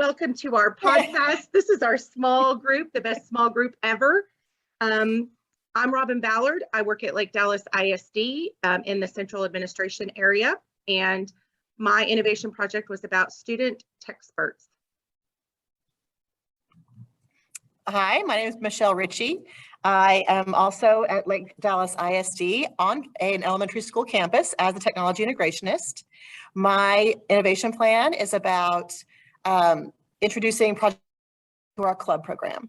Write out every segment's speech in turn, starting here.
welcome to our podcast. This is our small group, the best small group ever. I'm Robin Ballard. I work at Lake Dallas ISD in the central administration area, and my innovation project was about student textbooks. Hi, my name is Michelle Ritchey. I am also at Lake Dallas ISD on an elementary school campus as a technology integrationist. My innovation plan is about introducing projects to our club program.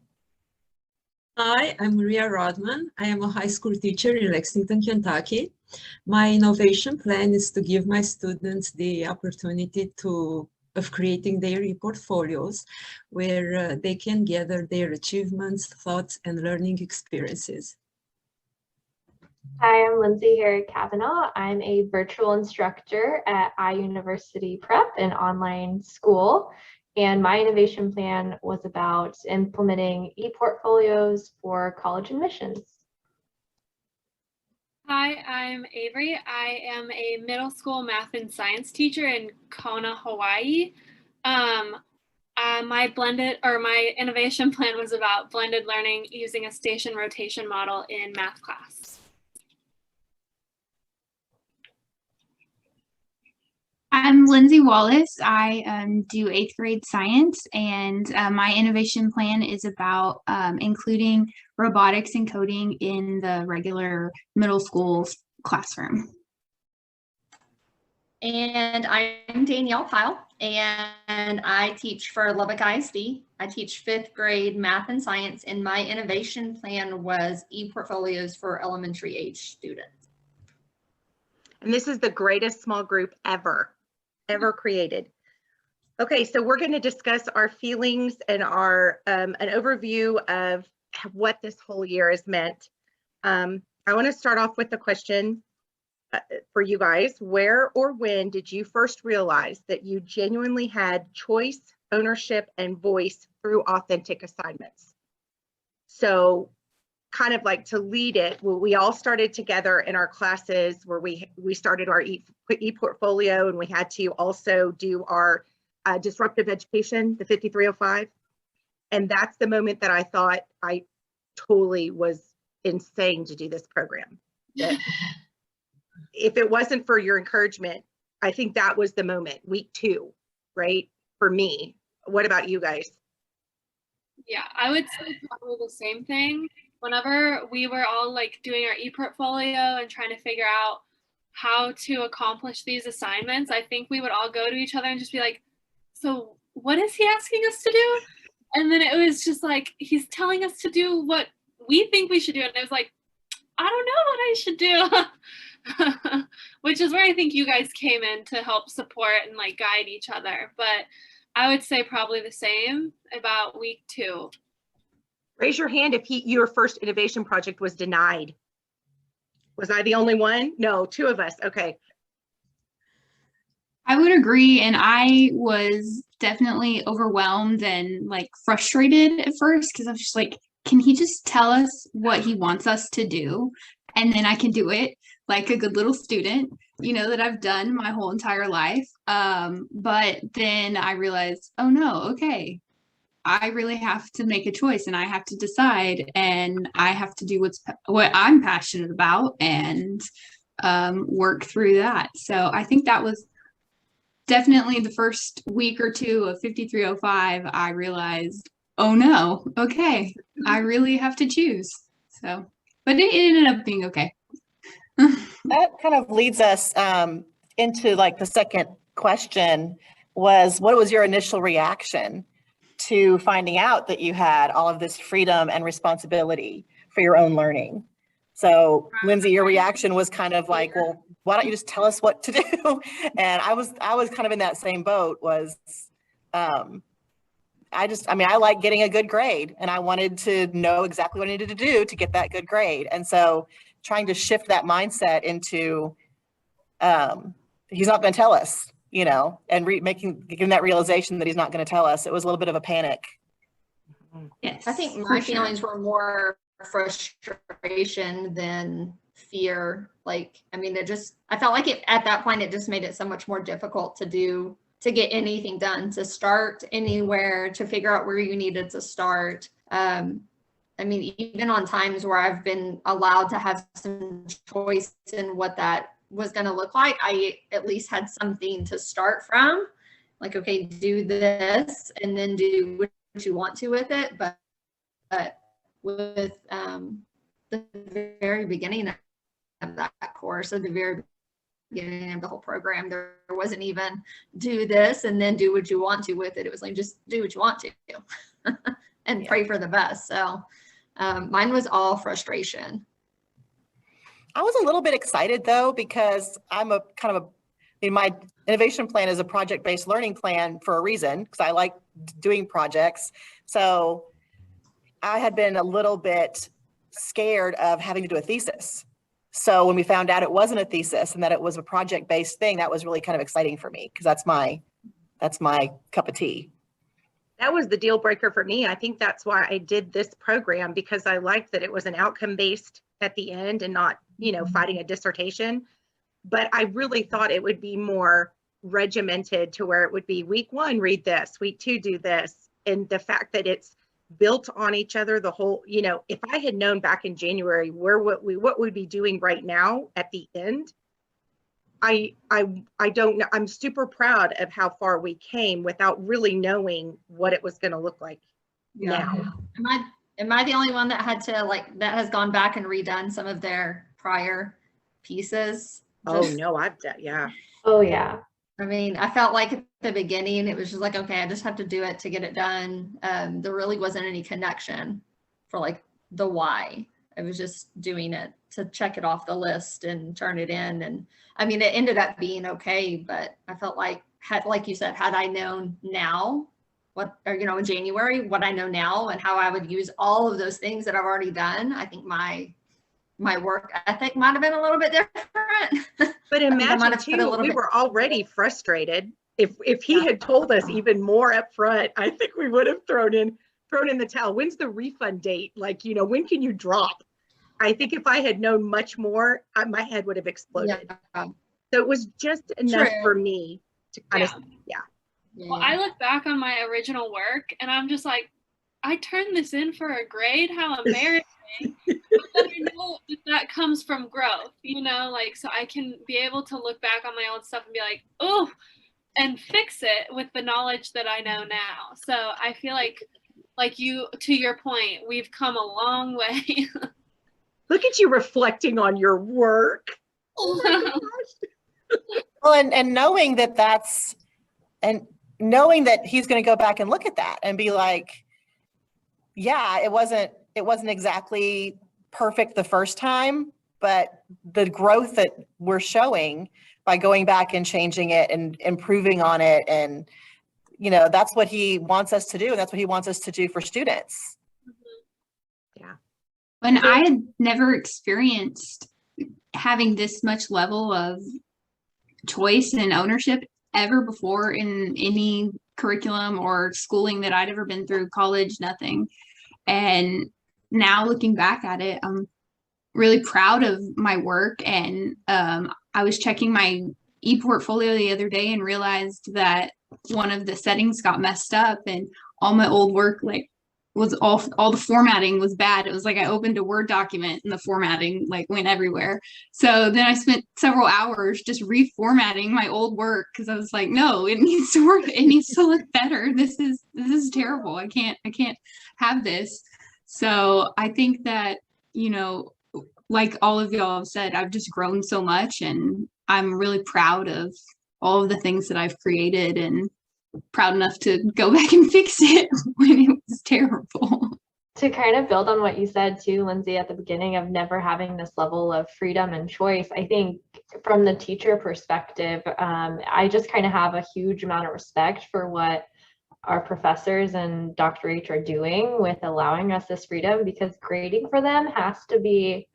Hi, I'm Maria Rodman. I am a high school teacher in Lexington, Kentucky. My innovation plan is to give my students the opportunity of creating their Eportfolios, where they can gather their achievements, thoughts, and learning experiences. Hi, I'm Lindsay Hoerig-Cavanagh. I'm a virtual instructor at University Prep, an online school. And my innovation plan was about implementing Eportfolios for college admissions. Hi, I'm Avery. I am a middle school math and science teacher in Kona, Hawaii. My innovation plan was about blended learning using a station rotation model in math class. I'm Lindsey Wallace. I do 8th grade science, and my innovation plan is about including robotics and coding in the regular middle school classroom. And I'm Danielle Pyle, and I teach for Lubbock ISD. I teach 5th grade math and science, and my innovation plan was Eportfolios for elementary age students. And this is the greatest small group ever created. Okay, so we're going to discuss our feelings and our an overview of what this whole year has meant. I want to start off with the question for you guys. Where or when did you first realize that you genuinely had choice, ownership, and voice through authentic assignments? So kind of like to lead it, we all started together in our classes where we started our Eportfolio, and we had to also do our disruptive education, the 5305. And that's the moment that I thought I totally was insane to do this program. If it wasn't for your encouragement, I think that was the moment, week 2, right? For me. What about you guys? Yeah, I would say probably the same thing. Whenever we were all like doing our ePortfolio and trying to figure out how to accomplish these assignments, I think we would all go to each other and just be like, so what is he asking us to do? And then it was just like, he's telling us to do what we think we should do. And it was like, I don't know what I should do, which is where I think you guys came in to help support and like guide each other. But I would say probably the same about week 2. Raise your hand if your first innovation project was denied. Was I the only one? No, 2 of us. Okay. I would agree, and I was definitely overwhelmed and like frustrated at first because I was just like, can he just tell us what he wants us to do, and then I can do it like a good little student, that I've done my whole entire life. But then I realized, oh no, okay, I really have to make a choice, and I have to decide, and I have to do what I'm passionate about and work through that. So I think that was definitely the first week or 2 of 5305. I realized, oh no, okay, I really have to choose. So, but it ended up being okay. That kind of leads us into like the second question was, what was your initial reaction to finding out that you had all of this freedom and responsibility for your own learning? So Lindsay, your reaction was kind of like, well, why don't you just tell us what to do? And I was kind of in that same boat. I like getting a good grade, and I wanted to know exactly what I needed to do to get that good grade. And so trying to shift that mindset into, he's not going to tell us, and getting that realization that he's not going to tell us, it was a little bit of a panic. Yes, I think my feelings were more frustration than fear. I felt like at that point, it just made it so much more difficult to do to get anything done, to start anywhere, to figure out where you needed to start. I mean, even on times where I've been allowed to have some choice in what that was going to look like, I at least had something to start from. Like, okay, do this and then do what you want to with it. But with the very beginning of that course, at the very beginning of the whole program, there wasn't even do this and then do what you want to with it. It was like, just do what you want to and pray for the best. So mine was all frustration. I was a little bit excited though, because I'm a kind of my innovation plan is a project-based learning plan for a reason, because I like doing projects. So I had been a little bit scared of having to do a thesis. So when we found out it wasn't a thesis and that it was a project-based thing, that was really kind of exciting for me, because that's my cup of tea. That was the deal breaker for me. I think that's why I did this program, because I liked that it was an outcome based at the end and not, fighting a dissertation. But I really thought it would be more regimented, to where it would be week 1, read this, week 2, do this. And the fact that it's built on each other, the whole, if I had known back in January what we'd be doing right now at the end, I don't know. I'm super proud of how far we came without really knowing what it was going to look like now. Am I the only one that had to that has gone back and redone some of their prior pieces? Oh no, I've done, yeah. Oh yeah. I mean, I felt like at the beginning, it was just like, okay, I just have to do it to get it done. There really wasn't any connection for the why. I was just doing it to check it off the list and turn it in. And I mean, it ended up being okay, but I felt like you said, had I known now in January, what I know now and how I would use all of those things that I've already done, I think my work ethic might have been a little bit different. But imagine too, we were already frustrated. If he had told us even more up front, I think we would have thrown in the towel. When's the refund date? When can you drop? I think if I had known much more, my head would have exploded. Yeah. So it was just enough for me to kind of, Well, I look back on my original work and I'm just like, I turned this in for a grade. How embarrassing. But then I know that comes from growth, so I can be able to look back on my old stuff and be like, oh, and fix it with the knowledge that I know now. So I feel like you, to your point, we've come a long way. Look at you reflecting on your work. Oh my gosh. Well, and knowing knowing that he's going to go back and look at that and be like, yeah, it wasn't exactly perfect the first time, but the growth that we're showing by going back and changing it and improving on it, and that's what he wants us to do, and that's what he wants us to do for students. Yeah. And I had never experienced having this much level of choice and ownership ever before in any curriculum or schooling that I'd ever been through, college, nothing. And now looking back at it, I'm really proud of my work. And I was checking my Eportfolio the other day and realized that one of the settings got messed up and all my old work was all the formatting was bad. It was like I opened a Word document and the formatting went everywhere. So then I spent several hours just reformatting my old work, because I was like, no, it needs to work. It needs to look better. This is terrible. I can't have this. So I think that, like all of y'all have said, I've just grown so much, and I'm really proud of all of the things that I've created, and proud enough to go back and fix it when it was terrible. To kind of build on what you said too, Lindsay, at the beginning of never having this level of freedom and choice, I think from the teacher perspective, I just kind of have a huge amount of respect for what our professors and Dr. H are doing with allowing us this freedom, because grading for them has to be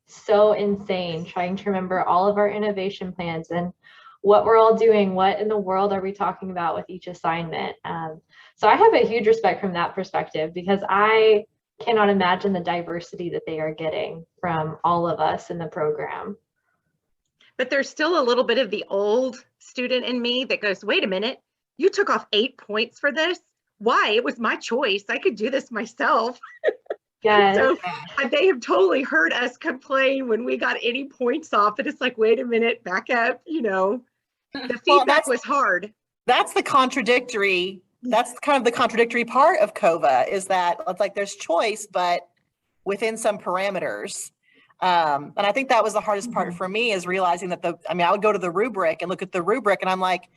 so insane, trying to remember all of our innovation plans and what we're all doing, what in the world are we talking about with each assignment. So I have a huge respect from that perspective, because I cannot imagine the diversity that they are getting from all of us in the program. But there's still a little bit of the old student in me that goes, wait a minute, you took off 8 points for this. Why? It was my choice. I could do this myself. Yes. So they have totally heard us complain when we got any points off. And it's like, wait a minute, back up, you know. The feedback was hard. That's kind of the contradictory part of COVA, is that it's like there's choice, but within some parameters. And I think that was the hardest part for me, is realizing that I would go to the rubric and look at the rubric and I'm like,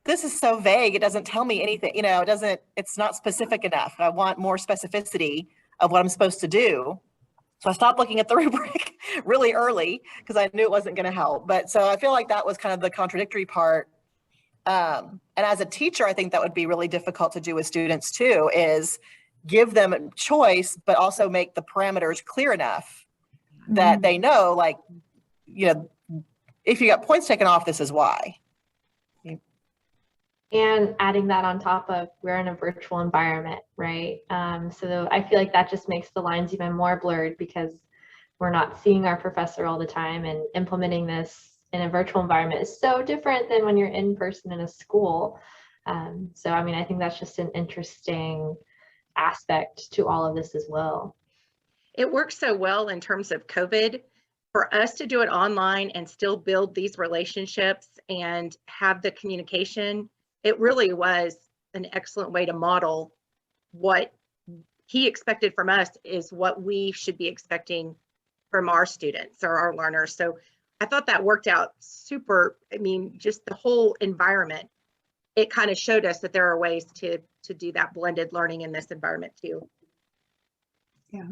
this is so vague. It doesn't tell me anything, you know, it's not specific enough. I want more specificity of what I'm supposed to do. So I stopped looking at the rubric really early because I knew it wasn't going to help. But so I feel like that was kind of the contradictory part. And as a teacher, I think that would be really difficult to do with students too, is give them choice, but also make the parameters clear enough that they know, like, you know, if you got points taken off, this is why. And adding that on top of, we're in a virtual environment, right? So I feel like that just makes the lines even more blurred, because we're not seeing our professor all the time, and implementing this in a virtual environment is so different than when you're in person in a school. So, I mean, I think that's just an interesting aspect to all of this as well. It works so well in terms of COVID for us to do it online and still build these relationships and have the communication. It really was an excellent way to model what he expected from us is what we should be expecting from our students or our learners. So I thought that worked out super. I mean, just the whole environment, it kind of showed us that there are ways to do that blended learning in this environment too. Yeah.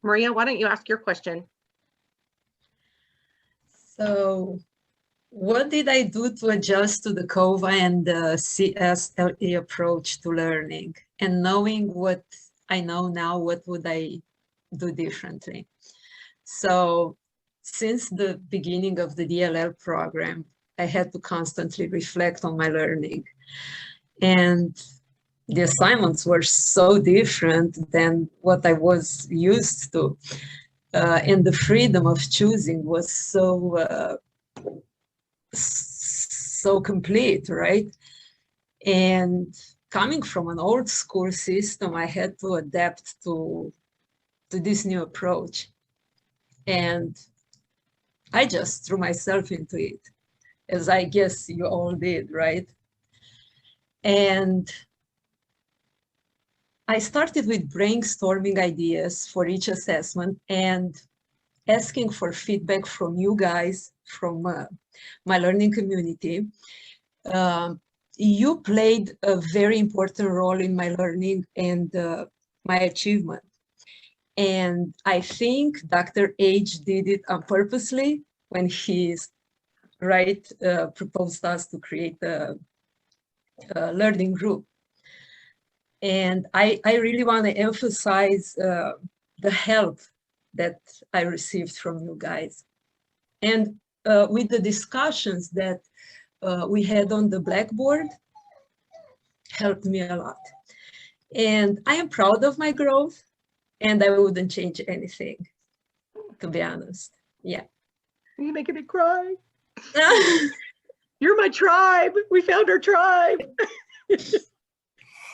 Maria, why don't you ask your question? So what did I do to adjust to the COVA and the CSLE approach to learning? And knowing what I know now, what would I do differently? So since the beginning of the DLL program, I had to constantly reflect on my learning. And the assignments were so different than what I was used to. And the freedom of choosing was so complete, right? And coming from an old school system, I had to adapt to this new approach. And I just threw myself into it, as I guess you all did, right? And I started with brainstorming ideas for each assessment and asking for feedback from you guys, from my learning community. You played a very important role in my learning and my achievement. And I think Dr. H did it purposely when he proposed us to create a learning group. And I really want to emphasize the help that I received from you guys. And with the discussions that we had on the Blackboard, helped me a lot. And I am proud of my growth, and I wouldn't change anything, to be honest. Yeah. You're making me cry. You're my tribe. We found our tribe.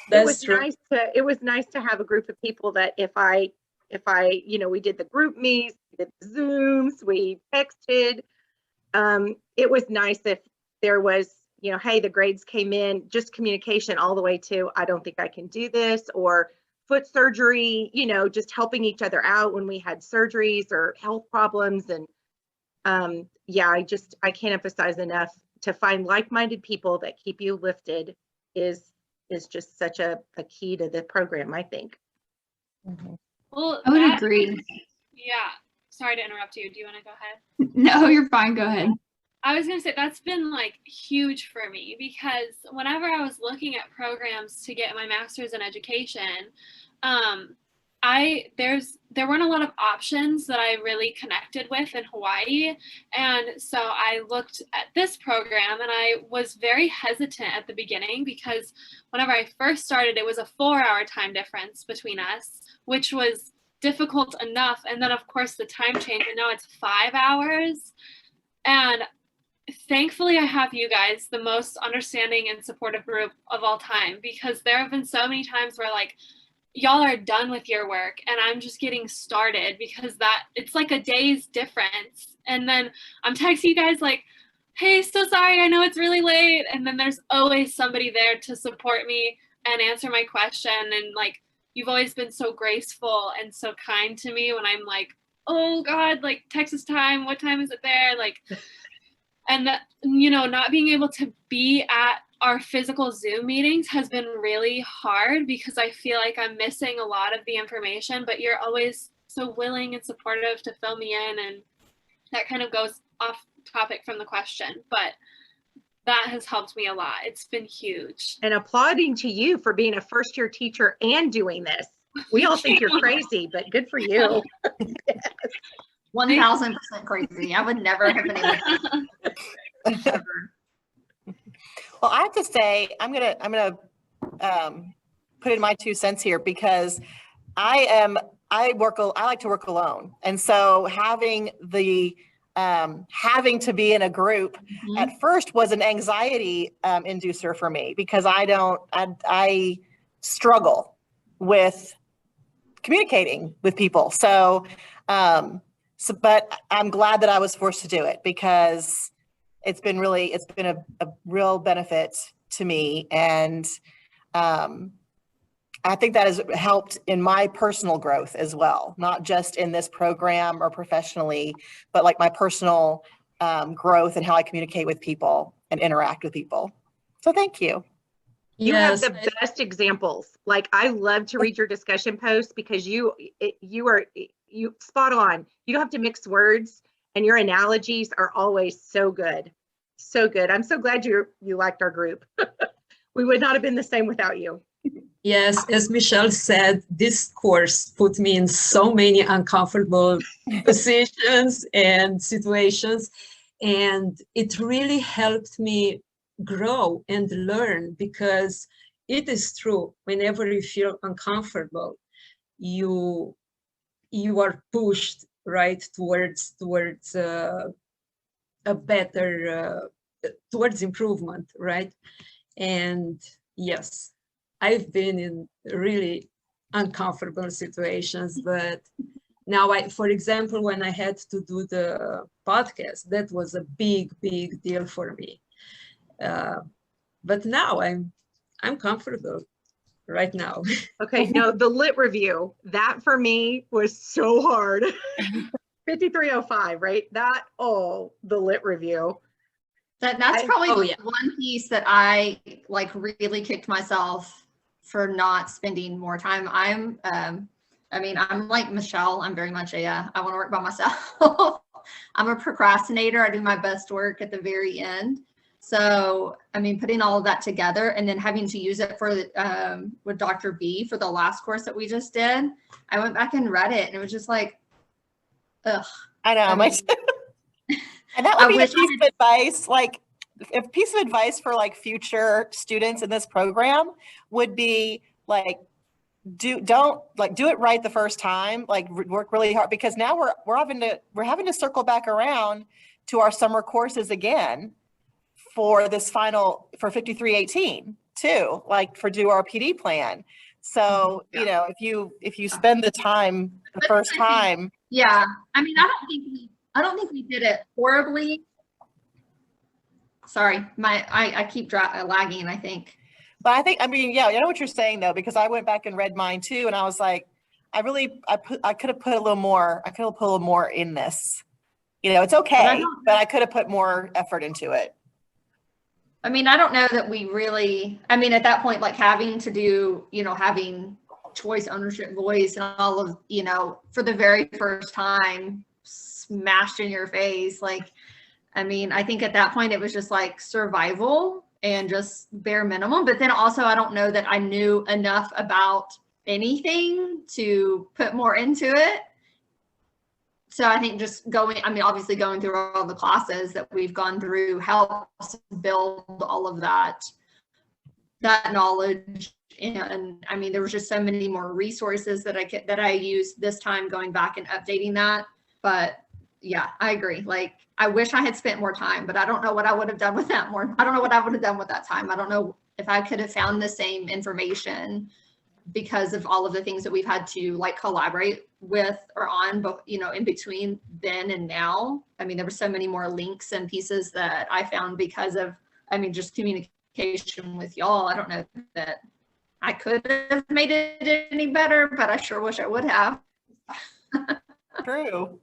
That's true. It was nice to have a group of people that if I, we did the group meets, we did the Zooms, we texted. It was nice if there was, hey, the grades came in, just communication all the way to, I don't think I can do this, or foot surgery, just helping each other out when we had surgeries or health problems. And I can't emphasize enough, to find like-minded people that keep you lifted is just such a key to the program, I think. Mm-hmm. Well, I would agree. Yeah. Sorry to interrupt you. Do you want to go ahead? No, you're fine. Go ahead. I was going to say that's been huge for me, because whenever I was looking at programs to get my master's in education, there weren't a lot of options that I really connected with in Hawaii. And so I looked at this program, and I was very hesitant at the beginning, because whenever I first started, it was a 4-hour time difference between us, which was difficult enough. And then of course the time change, and now it's 5 hours. And thankfully I have you guys, the most understanding and supportive group of all time, because there have been so many times where like y'all are done with your work and I'm just getting started, because that it's like a day's difference. And then I'm texting you guys like, hey, so sorry, I know it's really late. And then there's always somebody there to support me and answer my question. And like, you've always been so graceful and so kind to me when I'm like, oh God, like Texas time, what time is it there? Like, and that, you know, not being able to be at our physical Zoom meetings has been really hard, because I feel like I'm missing a lot of the information, but you're always so willing and supportive to fill me in. And that kind of goes off topic from the question, but that has helped me a lot. It's been huge. And applauding to you for being a first-year teacher and doing this. We all think you're crazy, but good for you. 1000% crazy. I would never have been able to. Ever. Well, I have to say, I'm gonna put in my 2 cents here, because I like to work alone, and so having to be in a group at first was an anxiety inducer for me, because I struggle with communicating with people. So, but I'm glad that I was forced to do it, because it's been a real benefit to me. And I think that has helped in my personal growth as well, not just in this program or professionally, but like my personal growth and how I communicate with people and interact with people. So thank you. You have the best examples. Like, I love to read your discussion posts, because you spot on. You don't have to mix words, and your analogies are always so good. So good. I'm so glad you liked our group. We would not have been the same without you. Yes, as Michelle said, this course put me in so many uncomfortable positions and situations, and it really helped me grow and learn, because it is true, whenever you feel uncomfortable, you are pushed right towards a better towards improvement, right? And yes, I've been in really uncomfortable situations, but now for example, when I had to do the podcast, that was a big deal for me. But now I'm comfortable right now. Okay, no, the lit review, that for me was so hard. 5305, right? The lit review. That's probably one piece that I like really kicked myself for not spending more time. I'm like Michelle. I'm very much I want to work by myself. I'm a procrastinator. I do my best work at the very end. So, I mean, putting all of that together and then having to use it for with Dr. B for the last course that we just did, I went back and read it, and it was just like, ugh. I know. And that would be a piece of advice, like a piece of advice for like future students in this program would be like, do it right the first time, like work really hard, because now we're having to circle back around to our summer courses again for this final, for 5318 too, like for do our PD plan. So, you know, if you spend the time the first time. Yeah. I mean, I don't think we did it horribly. Sorry, I keep lagging, I think. But I mean, yeah, I know what you're saying though, because I went back and read mine too, and I was like, I could have put a little more. I could have put a little more in this. You know, it's okay, but I could have put more effort into it. I mean, I don't know that we really. I mean, at that point, like having to do, you know, having choice, ownership, voice, and all of, you know, for the very first time, smashed in your face, like. I mean, I think at that point it was just like survival and just bare minimum. But then also, I don't know that I knew enough about anything to put more into it. So I think just obviously going through all the classes that we've gone through helps build all of that knowledge. And I mean, there was just so many more resources that I used this time going back and updating that. But yeah, I agree. Like, I wish I had spent more time, but I don't know what I would have done with that more. I don't know what I would have done with that time. I don't know if I could have found the same information because of all of the things that we've had to like collaborate with or on, but in between then and now. I mean, there were so many more links and pieces that I found because of, just communication with y'all. I don't know that I could have made it any better, but I sure wish I would have. True.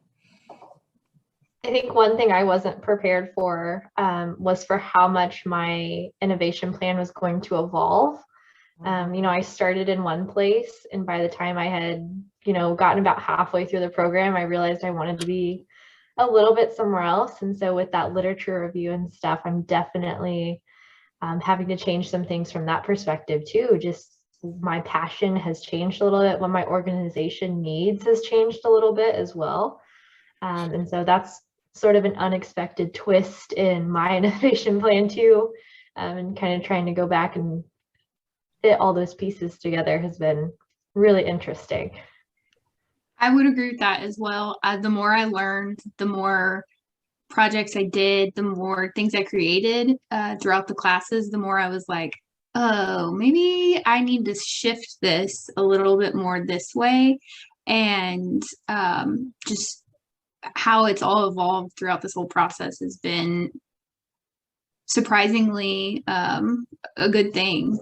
I think one thing I wasn't prepared for was for how much my innovation plan was going to evolve. I started in one place, and by the time I had, gotten about halfway through the program, I realized I wanted to be a little bit somewhere else. And so with that literature review and stuff, I'm definitely having to change some things from that perspective too. Just my passion has changed a little bit. What my organization needs has changed a little bit as well. And so that's sort of an unexpected twist in my innovation plan too. And kind of trying to go back and fit all those pieces together has been really interesting. I would agree with that as well. The more I learned, the more projects I did, the more things I created throughout the classes, the more I was like, oh, maybe I need to shift this a little bit more this way. And just how it's all evolved throughout this whole process has been surprisingly a good thing.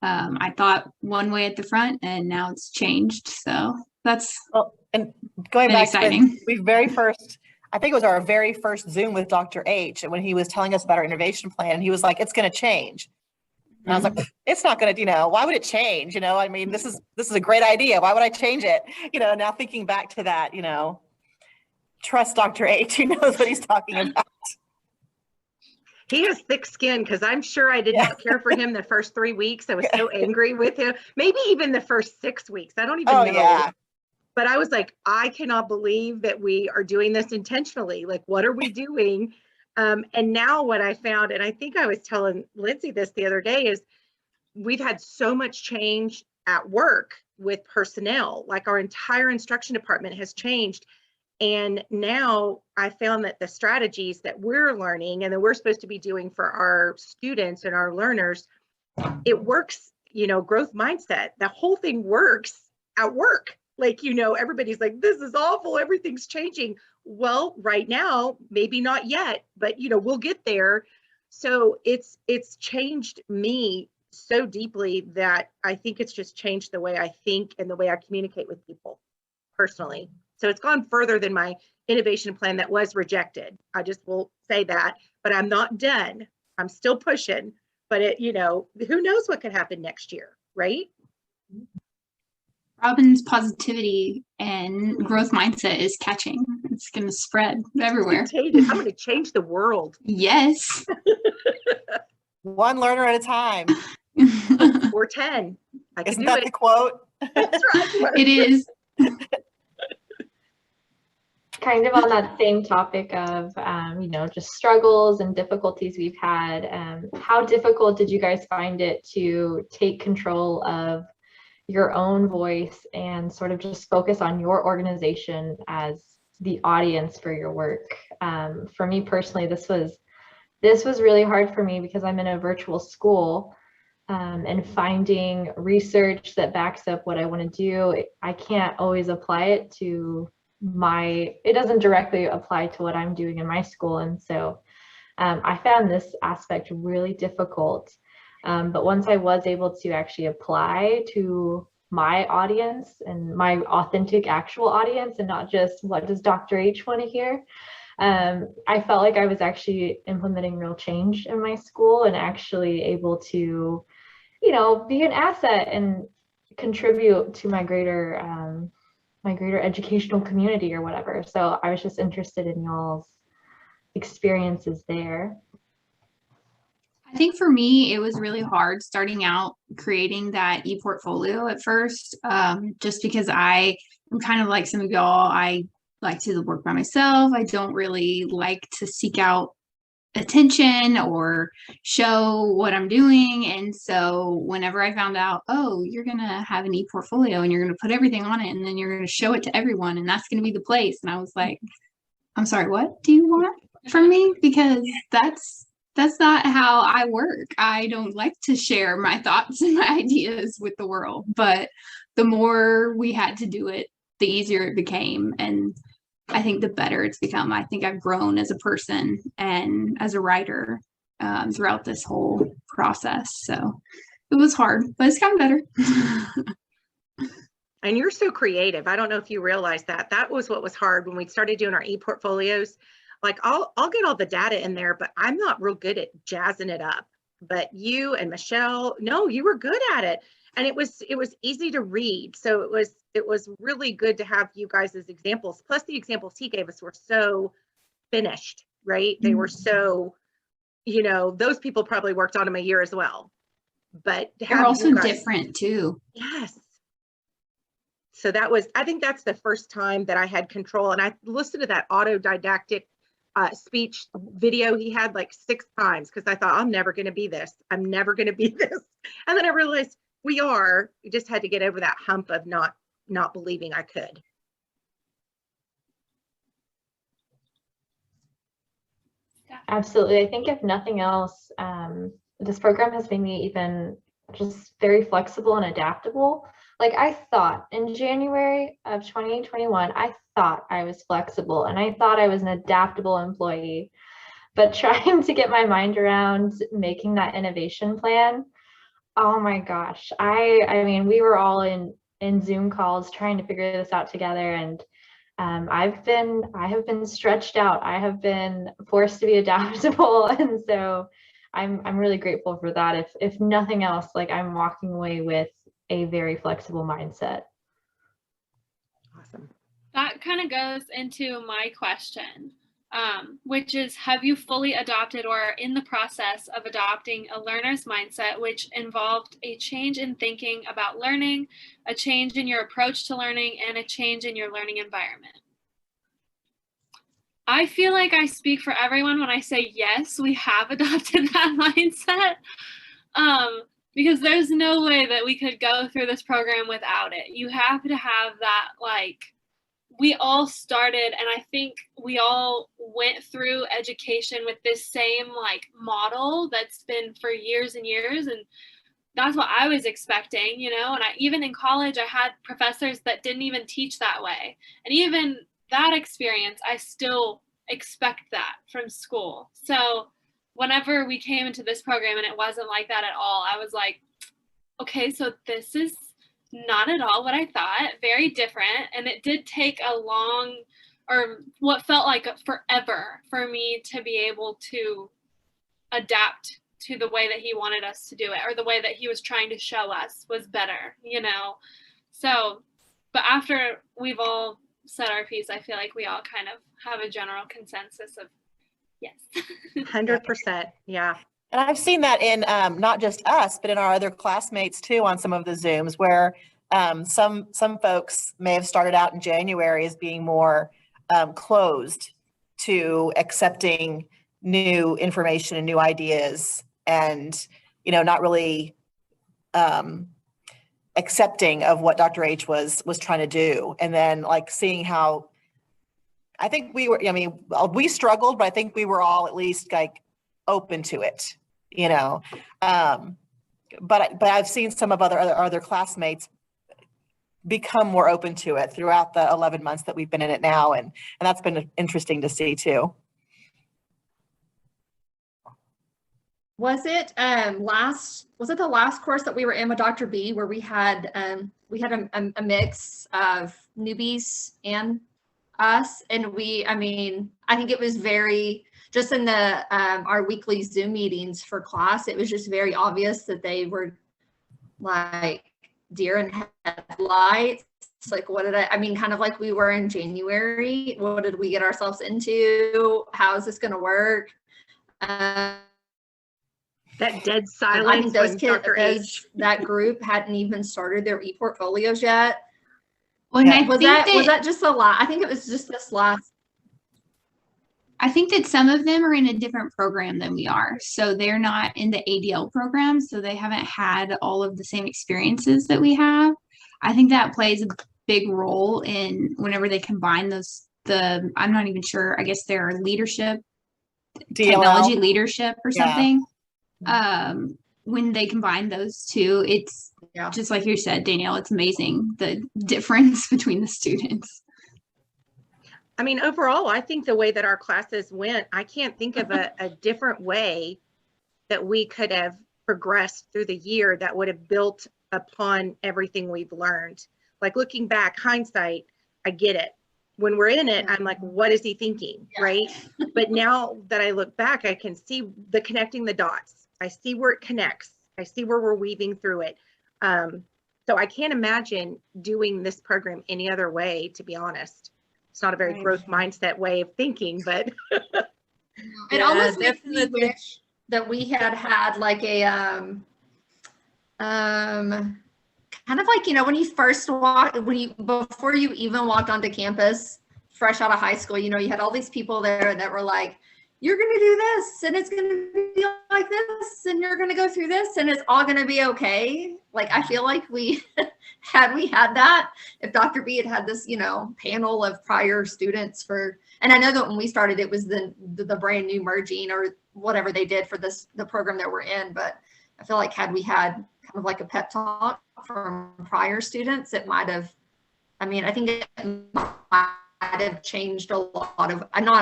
I thought one way at the front, and now it's changed. So that's and going back exciting. To I think it was our very first Zoom with Dr. H, and when he was telling us about our innovation plan, he was like, "It's going to change." And I was like, "It's not going to. Why would it change? This is a great idea. Why would I change it? Now thinking back to that, trust Dr. H. He knows what he's talking about." He has thick skin, because I'm sure I did not care for him the first 3 weeks. I was so angry with him. Maybe even the first 6 weeks. I don't even know. Yeah. But I was like, I cannot believe that we are doing this intentionally. Like, what are we doing? And now what I found, and I think I was telling Lindsay this the other day, is we've had so much change at work with personnel. Like, our entire instruction department has changed. And now I found that the strategies that we're learning and that we're supposed to be doing for our students and our learners, it works, growth mindset. The whole thing works at work. Like, everybody's like, this is awful. Everything's changing. Well, right now, maybe not yet, but, we'll get there. So it's changed me so deeply that I think it's just changed the way I think and the way I communicate with people personally. So it's gone further than my innovation plan that was rejected. I just will say that, but I'm not done. I'm still pushing, but who knows what could happen next year, right? Robin's positivity and growth mindset is catching. It's going to spread everywhere. I'm going to change the world. Yes. One learner at a time. Or 10. Isn't that the quote? That's right. It is. Kind of on that same topic of, just struggles and difficulties we've had. How difficult did you guys find it to take control of your own voice and sort of just focus on your organization as the audience for your work? For me personally, this was really hard for me because I'm in a virtual school, and finding research that backs up what I want to do. I can't always apply it to it doesn't directly apply to what I'm doing in my school. And so I found this aspect really difficult. But once I was able to actually apply to my audience and my authentic actual audience and not just what does Dr. H want to hear, I felt like I was actually implementing real change in my school and actually able to, be an asset and contribute to my greater educational community or whatever. So I was just interested in y'all's experiences there. I think for me, it was really hard starting out creating that Eportfolio at first, just because I am kind of like some of y'all. I like to work by myself. I don't really like to seek out attention or show what I'm doing. And so whenever I found out, oh, you're going to have an Eportfolio and you're going to put everything on it and then you're going to show it to everyone and that's going to be the place. And I was like, I'm sorry, what do you want from me? Because that's not how I work. I don't like to share my thoughts and my ideas with the world, but the more we had to do it, the easier it became. And I think the better it's become. I think I've grown as a person and as a writer throughout this whole process. So it was hard, but it's gotten better. And you're so creative. I don't know if you realize that. That was what was hard when we started doing our Eportfolios. Like I'll get all the data in there, but I'm not real good at jazzing it up. But you and Michelle, no, you were good at it. And it was easy to read. So it was really good to have you guys as examples. Plus the examples he gave us were so finished, right? They were so, those people probably worked on them a year as well. But they're also different too. Yes. So I think that's the first time that I had control. And I listened to that autodidactic speech video he had like 6 times because I thought, I'm never going to be this. I'm never going to be this. And then I realized we just had to get over that hump of not believing I could. Absolutely. I think if nothing else, this program has made me even just very flexible and adaptable. Like I thought in January of 2021, I thought I was flexible and I thought I was an adaptable employee, but trying to get my mind around making that innovation plan, oh my gosh. I mean, we were all in Zoom calls trying to figure this out together, and I have been stretched out. I have been forced to be adaptable, and so I'm really grateful for that. If nothing else, like I'm walking away with a very flexible mindset. Awesome. That kind of goes into my question, which is, have you fully adopted or are in the process of adopting a learner's mindset, which involved a change in thinking about learning, a change in your approach to learning, and a change in your learning environment? I feel like I speak for everyone when I say yes, we have adopted that mindset. Because there's no way that we could go through this program without it. You have to have that, like, we all started, and I think we all went through education with this same like model that's been for years and years. And that's what I was expecting, and even in college, I had professors that didn't even teach that way. And even that experience, I still expect that from school. So whenever we came into this program and it wasn't like that at all, I was like, okay, so this is not at all what I thought, very different. And it did take a long, or what felt like forever for me to be able to adapt to the way that he wanted us to do it, or the way that he was trying to show us was better, So, but after we've all said our piece, I feel like we all kind of have a general consensus of yes. 100%. Yeah. And I've seen that in not just us, but in our other classmates too on some of the Zooms where some folks may have started out in January as being more closed to accepting new information and new ideas and, not really accepting of what Dr. H was trying to do. And then like seeing how I think we struggled, but I think we were all at least like open to it, but I've seen some of other classmates become more open to it throughout the 11 months that we've been in it now. And that's been interesting to see too. Was it the last course that we were in with Dr. B where we had a mix of newbies and us, and I think it was very, just in the our weekly Zoom meetings for class, it was just very obvious that they were like deer in headlights. It's like, kind of like we were in January. What did we get ourselves into? How is this going to work? That dead silence. I think those kids, that group hadn't even started their Eportfolios yet. Well, yeah. Was that just a lot? I think it was just this last. I think that some of them are in a different program than we are. So they're not in the ADL program. So they haven't had all of the same experiences that we have. I think that plays a big role in whenever they combine those I'm not even sure, I guess their leadership, DLL. technology leadership or Yeah. something. When they combine those two, it's Yeah. just like you said, Danielle, it's amazing the difference between the students. I mean, overall, I think the way that our classes went, I can't think of a different way that we could have progressed through the year that would have built upon everything we've learned. Like looking back, hindsight, I get it. When we're in it, I'm like, what is he thinking, right? But now that I look back, I can see the connecting the dots. I see where it connects. I see where we're weaving through it. So I can't imagine doing this program any other way, to be honest. It's not a very growth mindset way of thinking, but It almost makes me wish that we had like a kind of like, when you first before you even walked onto campus, fresh out of high school, you had all these people there that were like, you're going to do this and it's going to be like this and you're going to go through this and it's all going to be okay. Like, I feel like we had that, if Dr. B had this, panel of prior students and I know that when we started, it was the brand new merging or whatever they did for the program that we're in. But I feel like had we had kind of like a pep talk from prior students, it might have, I think it might have changed a lot of, I know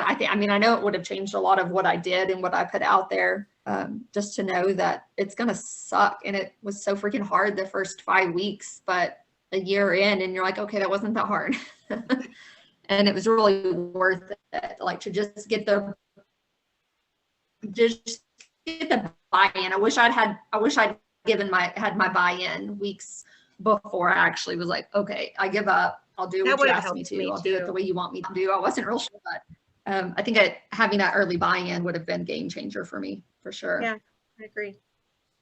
it would have changed a lot of what I did and what I put out there, just to know that it's going to suck. And it was so freaking hard the first 5 weeks, but a year in and you're like, okay, that wasn't that hard. And it was really worth it, like to just get the buy-in. I wish I'd had my buy-in weeks before I actually was like, okay, I give up. I'll do what you asked me to. I'll do it the way you want me to do. I wasn't real sure, but I think having that early buy-in would have been game changer for me, for sure. Yeah, I agree.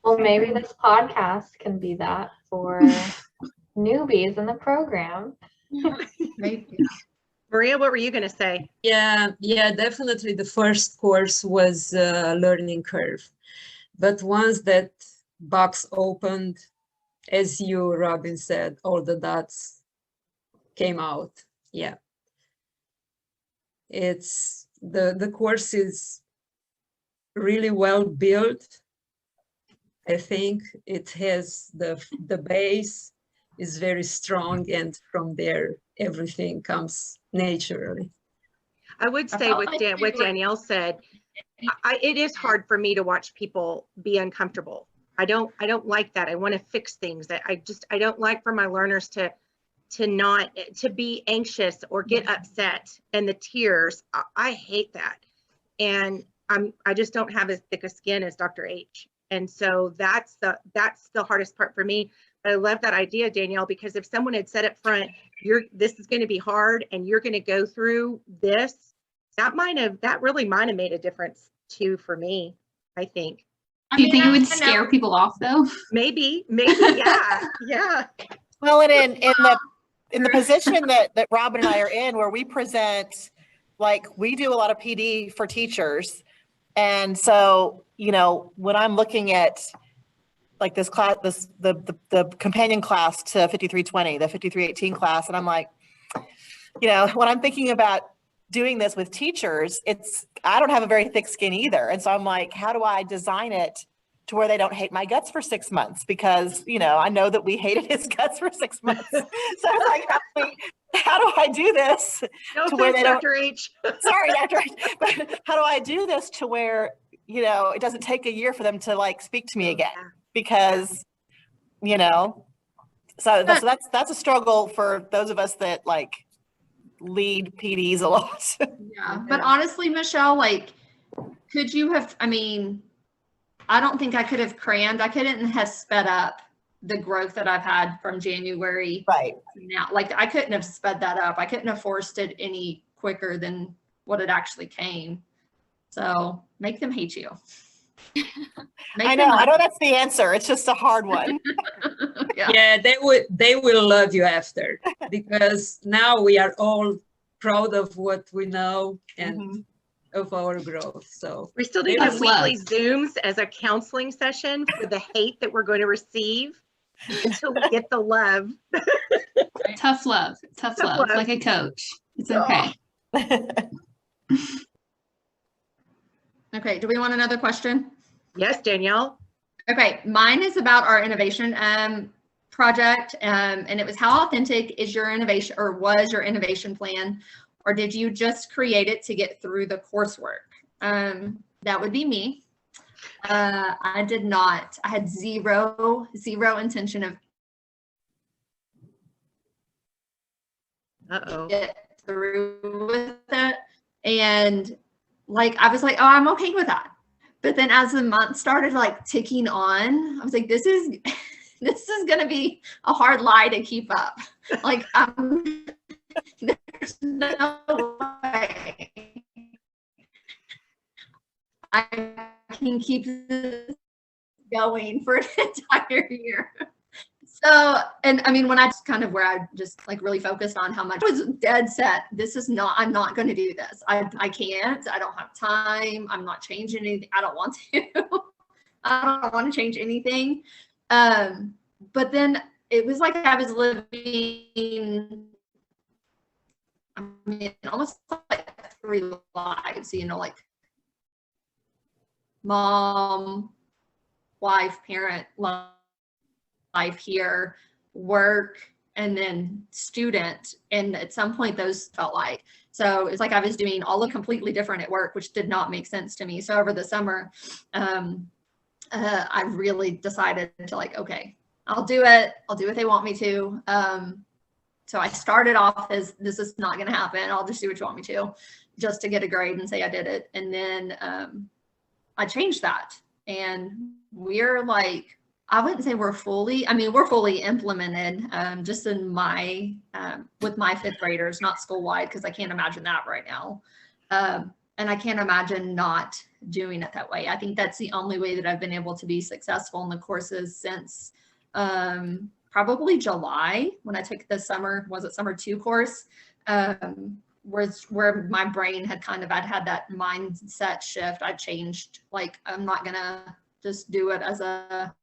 Well, maybe this podcast can be that for newbies in the program. Maybe. Maria, what were you going to say? Yeah, definitely the first course was a learning curve. But once that box opened, as you, Robin, said, all the dots came out. Yeah. It's the course is really well built. I think it has the base is very strong, and from there everything comes naturally. I would say what Danielle said, it is hard for me to watch people be uncomfortable. I don't like that. I want to fix things. I don't like for my learners to be anxious or get upset, and the tears. I hate that. And I just don't have as thick a skin as Dr. H. And so that's the hardest part for me. But I love that idea, Danielle, because if someone had said up front, this is going to be hard and you're going to go through this, that really might have made a difference too for me, I think. Do you think it would scare people off though? Maybe, yeah, yeah. Well, and in the position that Robin and I are in, where we present, like we do a lot of PD for teachers. And so, when I'm looking at like this class, the companion class to 5320, the 5318 class, and I'm like, when I'm thinking about doing this with teachers, I don't have a very thick skin either. And so I'm like, how do I design it to where they don't hate my guts for 6 months? Because, I know that we hated his guts for 6 months. So I was like, how do I do this to where they don't? Dr. H. Sorry, Dr. H. But how do I do this to where, it doesn't take a year for them to like speak to me again? Because, so that's a struggle for those of us that like lead PDs a lot. Yeah, but honestly, Michelle, like, could you have, I don't think I could have crammed. I couldn't have sped up the growth that I've had from January right now. Like, I couldn't have sped that up. I couldn't have forced it any quicker than what it actually came. So make them hate you. I know that's the answer. It's just a hard one. Yeah, they will love you after, because now we are all proud of what we know and of our growth. So we still do have weekly Zooms as a counseling session for the hate that we're going to receive until we get the love. Tough love, like a coach. It's okay. Okay, do we want another question? Yes, Danielle. Okay, mine is about our innovation project, and it was how authentic is your innovation, or was your innovation plan, or did you just create it to get through the coursework? That would be me. I did not. I had zero intention of get through with it, and like I was like, oh, I'm okay with that. But then as the month started like ticking on, I was like, this is gonna be a hard lie to keep up. Like, there's no way I can keep this going for an entire year. So, and I mean, when I just kind of where I just like really focused on how much I was dead set, this is not, I'm not going to do this. I can't, I don't have time. I'm not changing anything. I don't want to. I don't want to change anything. But then it was like I was living, I mean, almost like 3 lives, you know, like mom, wife, parent, life here, work, and then student. And at some point those felt like, so it's like I was doing all the completely different at work, which did not make sense to me. So over the summer, I really decided to like, okay, I'll do it. I'll do what they want me to. So I started off as, this is not going to happen. I'll just do what you want me to, just to get a grade and say I did it. And then I changed that. And we're like, I wouldn't say we're fully, I mean, we're fully implemented just in my, with my 5th graders, not school-wide, because I can't imagine that right now. And I can't imagine not doing it that way. I think that's the only way that I've been able to be successful in the courses since probably July, when I took the summer, was it summer 2 course, where my brain had kind of, I'd had that mindset shift. I changed, like, I'm not gonna just do it as a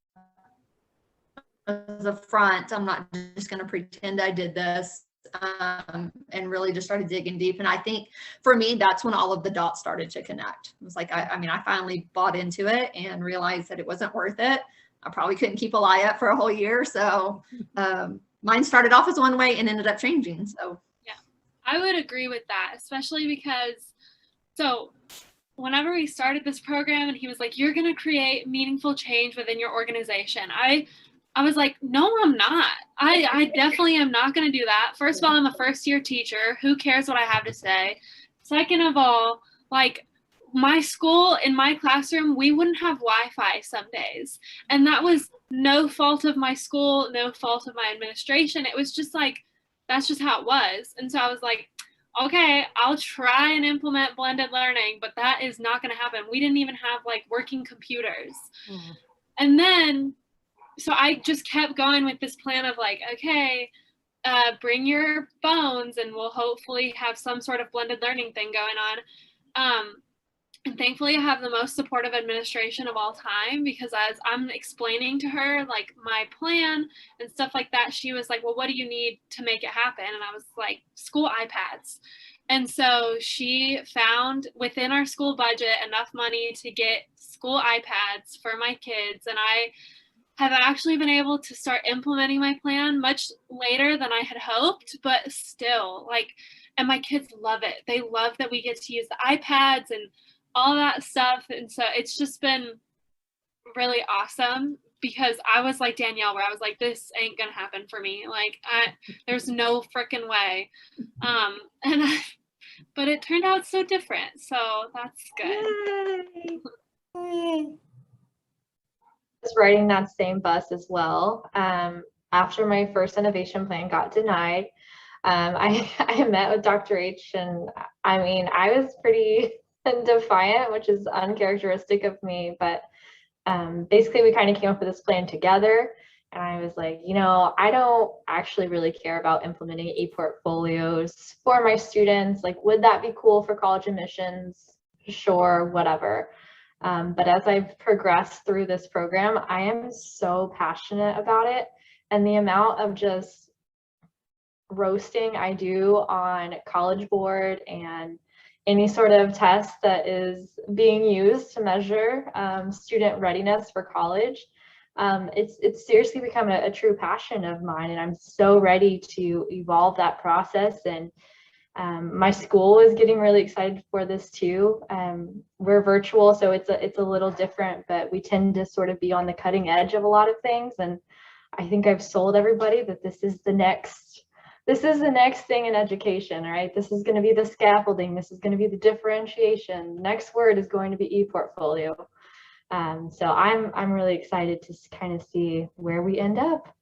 front. I'm not just going to pretend I did this, and really just started digging deep. And I think for me, that's when all of the dots started to connect. It was like, I mean, I finally bought into it and realized that it wasn't worth it. I probably couldn't keep a lie up for a whole year. So mine started off as one way and ended up changing. So yeah, I would agree with that, especially because, so whenever we started this program and he was like, you're going to create meaningful change within your organization, I was like, no, I'm not. I definitely am not going to do that. First of all, I'm a first-year teacher. Who cares what I have to say? Second of all, like, my school, in my classroom, we wouldn't have Wi-Fi some days. And that was no fault of my school, no fault of my administration. It was just like, that's just how it was. And so I was like, okay, I'll try and implement blended learning, but that is not going to happen. We didn't even have like working computers. And then, so I just kept going with this plan of like, okay, bring your phones and we'll hopefully have some sort of blended learning thing going on. And thankfully I have the most supportive administration of all time, because as I'm explaining to her like my plan and stuff like that, she was like, well, what do you need to make it happen? And I was like, school iPads. And so she found within our school budget enough money to get school iPads for my kids. And I have actually been able to start implementing my plan much later than I had hoped, but still, like, and my kids love it. They love that we get to use the iPads and all that stuff. And so it's just been really awesome, because I was like Danielle, where I was like, this ain't gonna happen for me. Like, there's no freaking way. But it turned out so different. So that's good. Yay. Riding that same bus as well. After my first innovation plan got denied, I met with Dr. H, and I mean, I was pretty defiant, which is uncharacteristic of me, but basically we kind of came up with this plan together. And I was like, you know, I don't actually really care about implementing Eportfolios for my students. Like, would that be cool for college admissions? Sure, whatever. But as I've progressed through this program, I am so passionate about it. And the amount of just roasting I do on College Board and any sort of test that is being used to measure student readiness for college. It's seriously become a true passion of mine, and I'm so ready to evolve that process. And my school is getting really excited for this too. We're virtual, so it's a little different, but we tend to sort of be on the cutting edge of a lot of things. And I think I've sold everybody that this is the next thing in education, right? This is going to be the scaffolding. This is going to be the differentiation. Next word is going to be Eportfolio. So I'm really excited to kind of see where we end up.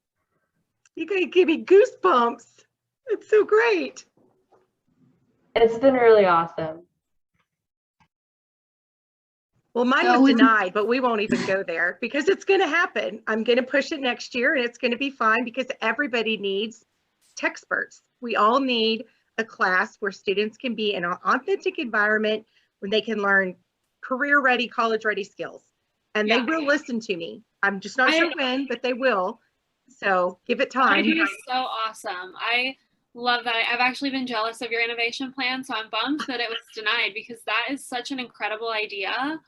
You guys give me goosebumps. It's so great. It's been really awesome. Well, mine was denied, but we won't even go there because it's going to happen. I'm going to push it next year, and it's going to be fine because everybody needs textbooks. We all need a class where students can be in an authentic environment when they can learn career-ready, college-ready skills. And they will listen to me. I'm just not sure when, but they will. So give it time. I think it's so awesome. I love that. I've actually been jealous of your innovation plan, so I'm bummed that it was denied because that is such an incredible idea.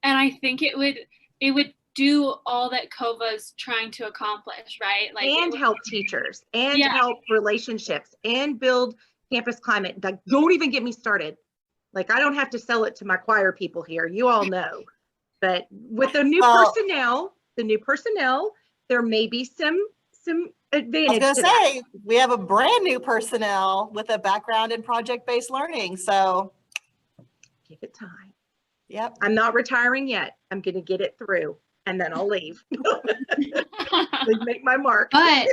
And I think it would do all that COVA is trying to accomplish, right? Like, and help teachers and help relationships and build campus climate. Like, don't even get me started. Like, I don't have to sell it to my choir people here. You all know. But with the new personnel, there may be some advantage. I was going to say, we have a brand new personnel with a background in project-based learning. So give it time. Yep. I'm not retiring yet. I'm going to get it through and then I'll leave. Make my mark. But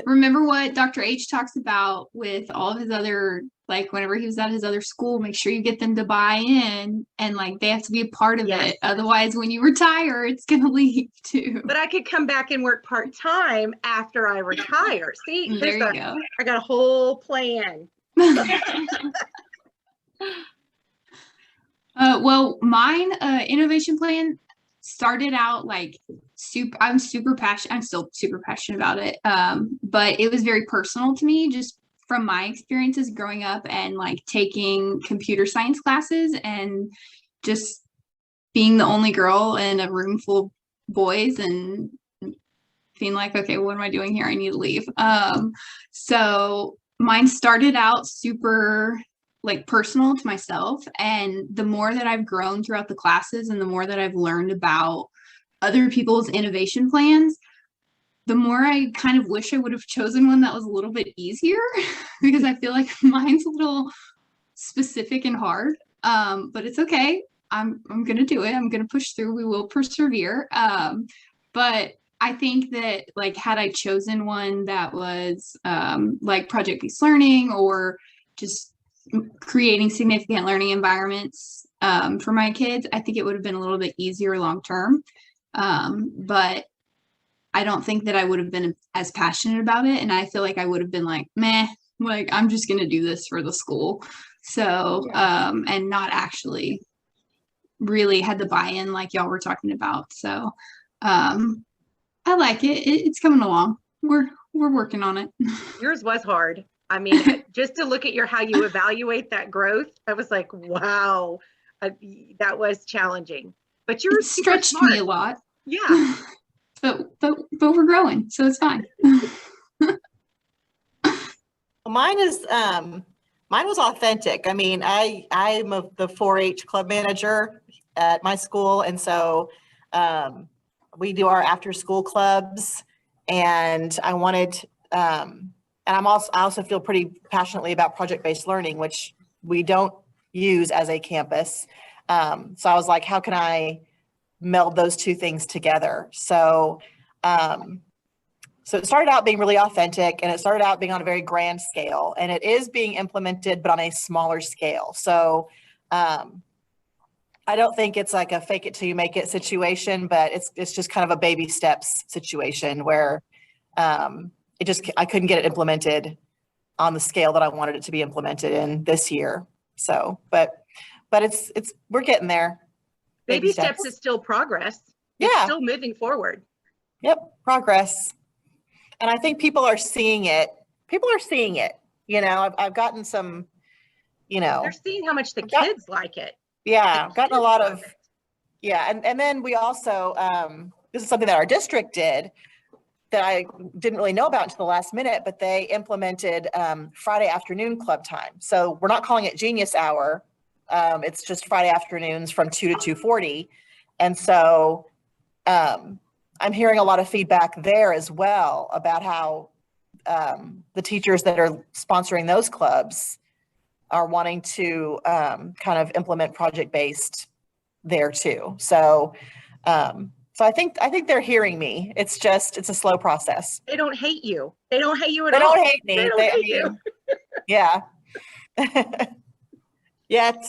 remember what Dr. H talks about with all of his other, like whenever he was at his other school, make sure you get them to buy in and like they have to be a part of it. Otherwise, when you retire, it's going to leave too. But I could come back and work part-time after I retire. See, there you go. I got a whole plan. Well, mine innovation plan started out like I'm super passionate. I'm still super passionate about it. But it was very personal to me, just from my experiences growing up and like taking computer science classes and just being the only girl in a room full of boys and being like, okay, what am I doing here? I need to leave. So mine started out super like personal to myself. And the more that I've grown throughout the classes and the more that I've learned about other people's innovation plans, the more I kind of wish I would have chosen one that was a little bit easier because I feel like mine's a little specific and hard. But it's okay. I'm going to do it. I'm going to push through. We will persevere. But I think that like, had I chosen one that was like project-based learning or just creating significant learning environments for my kids, I think it would have been a little bit easier long-term. But I don't think that I would have been as passionate about it. And I feel like I would have been like, meh, like, I'm just going to do this for the school. So, and not actually really had the buy-in like y'all were talking about. So, I like it. It's coming along. We're working on it. Yours was hard. I mean, just to look at how you evaluate that growth, I was like, wow, that was challenging. But yours stretched me a lot. Yeah. But we're growing, so it's fine. Mine was authentic. I mean, I'm the 4-H club manager at my school, and so we do our after school clubs, and I wanted and I also feel pretty passionately about project-based learning, which we don't use as a campus. So I was like, how can I meld those two things together? So it started out being really authentic, and it started out being on a very grand scale, and it is being implemented, but on a smaller scale. So I don't think it's like a fake it till you make it situation, but it's just kind of a baby steps situation where I couldn't get it implemented on the scale that I wanted it to be implemented in this year. So, but we're getting there. Baby steps is still progress. It's still moving forward. Yep. Progress. And I think people are seeing it. people are seeing it. I've gotten some, They're seeing how much the got- kids like it. yeah, The gotten a kids lot love of, it. yeah. And then we also, this is something that our district did that I didn't really know about until the last minute, but they implemented Friday afternoon club time. So we're not calling it Genius Hour. It's just Friday afternoons from 2 to 2:40. And so I'm hearing a lot of feedback there as well about how the teachers that are sponsoring those clubs are wanting to kind of implement project-based there too. So I think they're hearing me. It's a slow process. They don't hate you. They don't hate you at They all. don't hate me. They don't hate you. Yeah. Yet.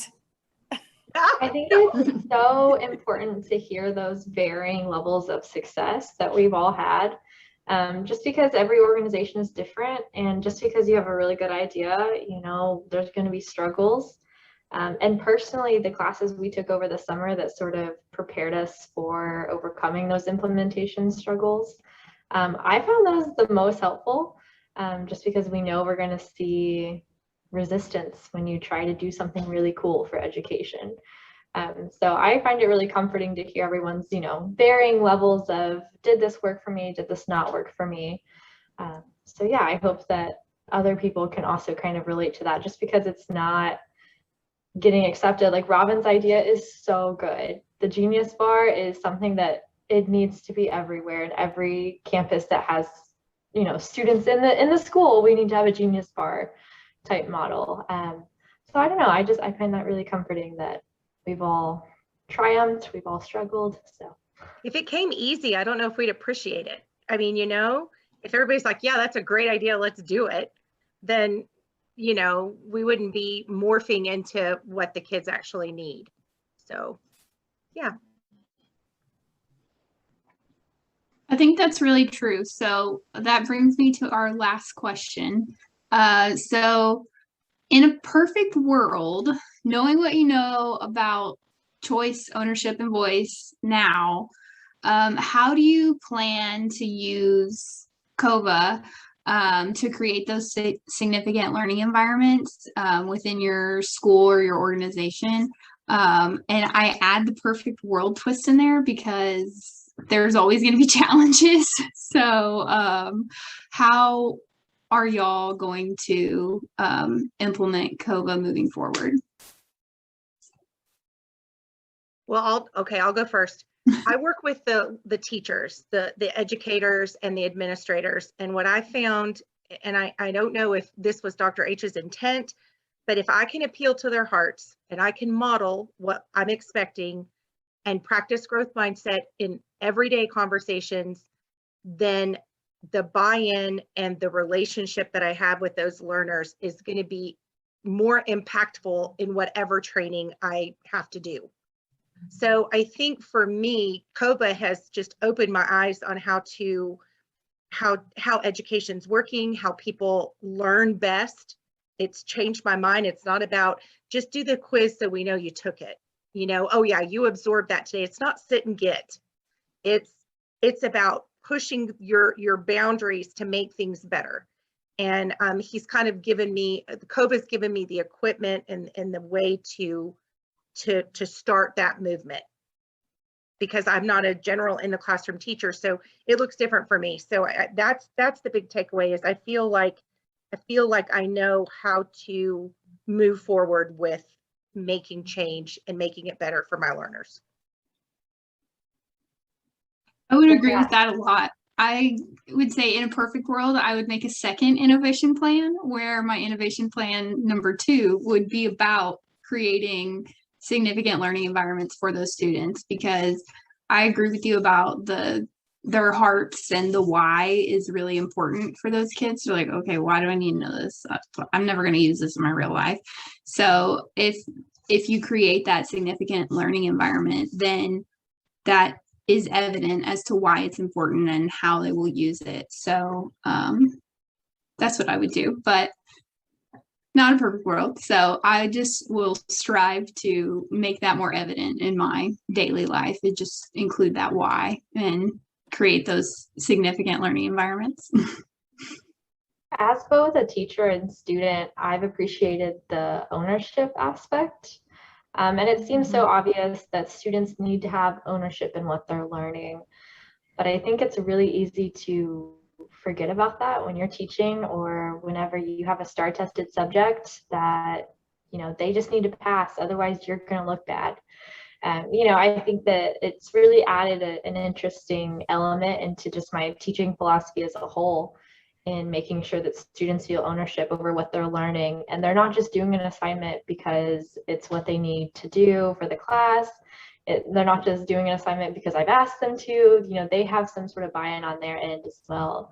I think it's so important to hear those varying levels of success that we've all had. Just because every organization is different, and just because you have a really good idea, there's going to be struggles. And personally, the classes we took over the summer that sort of prepared us for overcoming those implementation struggles, I found those the most helpful, just because we know we're going to see resistance when you try to do something really cool for education. So I find it really comforting to hear everyone's, varying levels of, did this work for me? Did this not work for me? So yeah, I hope that other people can also kind of relate to that, just because it's not getting accepted. Like Robin's idea is so good. The Genius Bar is something that it needs to be everywhere, and every campus that has, students in the school, we need to have a Genius Bar type model. So I don't know. I find that really comforting that we've all triumphed, we've all struggled. So if it came easy, I don't know if we'd appreciate it. I mean, if everybody's like, yeah, that's a great idea, let's do it, then, we wouldn't be morphing into what the kids actually need. So, yeah. I think that's really true. So that brings me to our last question. So in a perfect world, knowing what you know about choice, ownership, and voice now, how do you plan to use COVA to create those significant learning environments within your school or your organization? And I add the perfect world twist in there because there's always going to be challenges. So how are y'all going to implement COVA moving forward? Well, I'll go first. I work with the teachers, the educators, and the administrators. And what I found, and I don't know if this was Dr. H's intent, but if I can appeal to their hearts and I can model what I'm expecting and practice growth mindset in everyday conversations, then the buy-in and the relationship that I have with those learners is going to be more impactful in whatever training I have to do. So I think for me, COVA has just opened my eyes on how education's working, how people learn best. It's changed my mind. It's not about just do the quiz so we know you took it. Oh yeah, you absorbed that today. It's not sit and get. It's about pushing your boundaries to make things better. And he's kind of COVA's given me the equipment and the way to start that movement, because I'm not a general in the classroom teacher, so it looks different for me. So that's the big takeaway, is I feel like I know how to move forward with making change and making it better for my learners. I would agree with that a lot. I would say in a perfect world, I would make a second innovation plan, where my innovation plan number 2 would be about creating significant learning environments for those students, because I agree with you about their hearts, and the why is really important for those kids. They're like, okay, why do I need to know this? I'm never going to use this in my real life. So if you create that significant learning environment, then that is evident as to why it's important and how they will use it. So that's what I would do, but not a perfect world. So I just will strive to make that more evident in my daily life, and just include that why and create those significant learning environments. As both a teacher and student, I've appreciated the ownership aspect. And it seems so obvious that students need to have ownership in what they're learning. But I think it's really easy to forget about that when you're teaching, or whenever you have a STAR tested subject that, they just need to pass, otherwise you're going to look bad. I think that it's really added an interesting element into just my teaching philosophy as a whole, in making sure that students feel ownership over what they're learning. And they're not just doing an assignment because it's what they need to do for the class. They're not just doing an assignment because I've asked them to. They have some sort of buy-in on their end as well.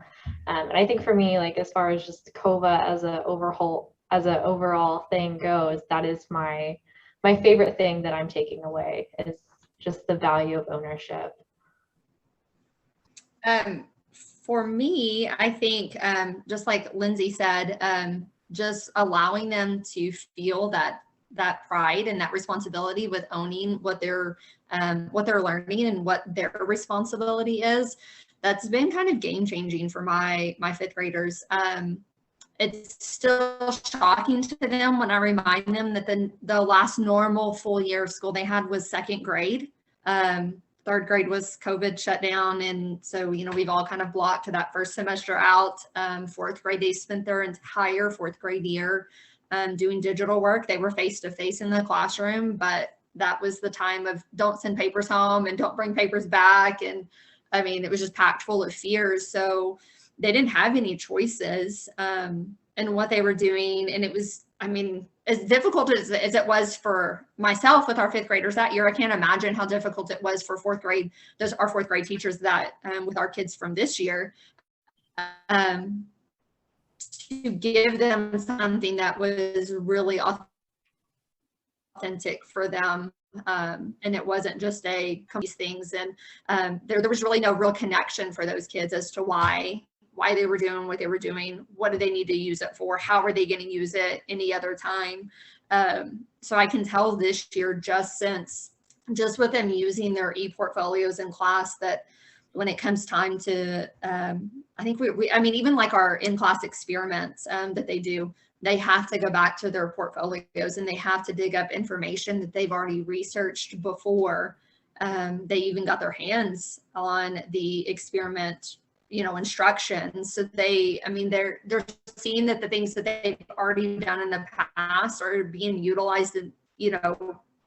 And I think for me, like, as far as just COVA as an overall thing goes, that is my favorite thing that I'm taking away, is just the value of ownership. For me, I think, just like Lindsay said, just allowing them to feel that pride and that responsibility with owning what they're learning and what their responsibility is. That's been kind of game changing for my fifth graders. It's still shocking to them when I remind them that the last normal full year of school they had was second grade. Third grade was COVID shut down. And so, we've all kind of blocked that first semester out. Fourth grade, they spent their entire fourth grade year doing digital work. They were face-to-face in the classroom, but that was the time of don't send papers home and don't bring papers back. And I mean, it was just packed full of fears. So they didn't have any choices in what they were doing. And it was, as difficult as it was for myself with our fifth graders that year, I can't imagine how difficult it was for our fourth grade teachers that with our kids from this year, to give them something that was really authentic for them. And it wasn't just these things. And there was really no real connection for those kids as to why they were doing what they were doing. What do they need to use it for? How are they going to use it any other time? So I can tell this year, just with them using their Eportfolios in class, that when it comes time to, I think even like our in-class experiments that they do, they have to go back to their portfolios and they have to dig up information that they've already researched before they even got their hands on the experiment, instructions. So they're seeing that the things that they've already done in the past are being utilized in,